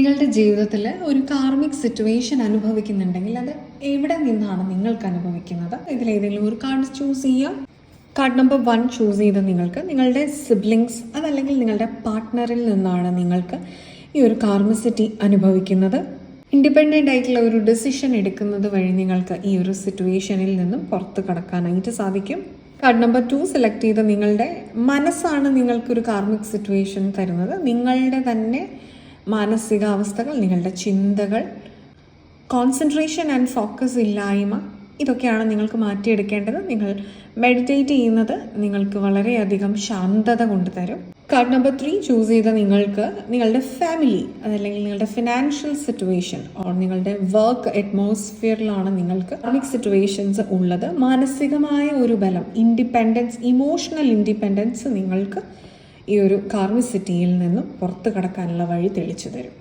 നിങ്ങളുടെ ജീവിതത്തിൽ ഒരു കാർമിക് സിറ്റുവേഷൻ അനുഭവിക്കുന്നുണ്ടെങ്കിൽ അത് എവിടെ നിന്നാണ് നിങ്ങൾക്ക് അനുഭവിക്കുന്നത്? ഇതിലേതെങ്കിലും ഒരു കാർഡ് ചൂസ് ചെയ്യുക. കാർഡ് നമ്പർ 1 ചൂസ് ചെയ്ത് നിങ്ങൾക്ക് നിങ്ങളുടെ സിബ്ലിങ്സ് അതല്ലെങ്കിൽ നിങ്ങളുടെ പാർട്ട്ണറിൽ നിന്നാണ് നിങ്ങൾക്ക് ഈ ഒരു കാർമിസിറ്റി അനുഭവിക്കുന്നത്. ഇൻഡിപെൻഡൻ്റ് ആയിട്ടുള്ള ഒരു ഡെസിഷൻ എടുക്കുന്നത് വഴി നിങ്ങൾക്ക് ഈ ഒരു സിറ്റുവേഷനിൽ നിന്നും പുറത്ത് കടക്കാനായിട്ട് സാധിക്കും. കാർഡ് നമ്പർ 2 സെലക്ട് ചെയ്ത് നിങ്ങളുടെ മനസ്സാണ് നിങ്ങൾക്കൊരു കാർമിക് സിറ്റുവേഷൻ തരുന്നത്. നിങ്ങളുടെ തന്നെ മാനസികാവസ്ഥകൾ, നിങ്ങളുടെ ചിന്തകൾ, കോൺസെൻട്രേഷൻ ആൻഡ് ഫോക്കസ് ഇല്ലായ്മ, ഇതൊക്കെയാണ് നിങ്ങൾക്ക് മാറ്റിയെടുക്കേണ്ടത്. നിങ്ങൾ മെഡിറ്റേറ്റ് ചെയ്യുന്നത് നിങ്ങൾക്ക് വളരെയധികം ശാന്തത കൊണ്ടുതരും. കാർഡ് നമ്പർ 3 ചൂസ് ചെയ്ത നിങ്ങൾക്ക് നിങ്ങളുടെ ഫാമിലി അതല്ലെങ്കിൽ നിങ്ങളുടെ ഫിനാൻഷ്യൽ സിറ്റുവേഷൻ ഓർ നിങ്ങളുടെ വർക്ക് അറ്റ്മോസ്ഫിയറിലാണ് നിങ്ങൾക്ക് കാർമിക് സിറ്റുവേഷൻസ് ഉള്ളത്. മാനസികമായ ഒരു ബലം, ഇൻഡിപെൻഡൻസ്, ഇമോഷണൽ ഇൻഡിപെൻഡൻസ് നിങ്ങൾക്ക് ഈ ഒരു കാർമിസിറ്റിയിൽ നിന്നും പുറത്തു കടക്കാനുള്ള വഴി തെളിച്ചു തരും.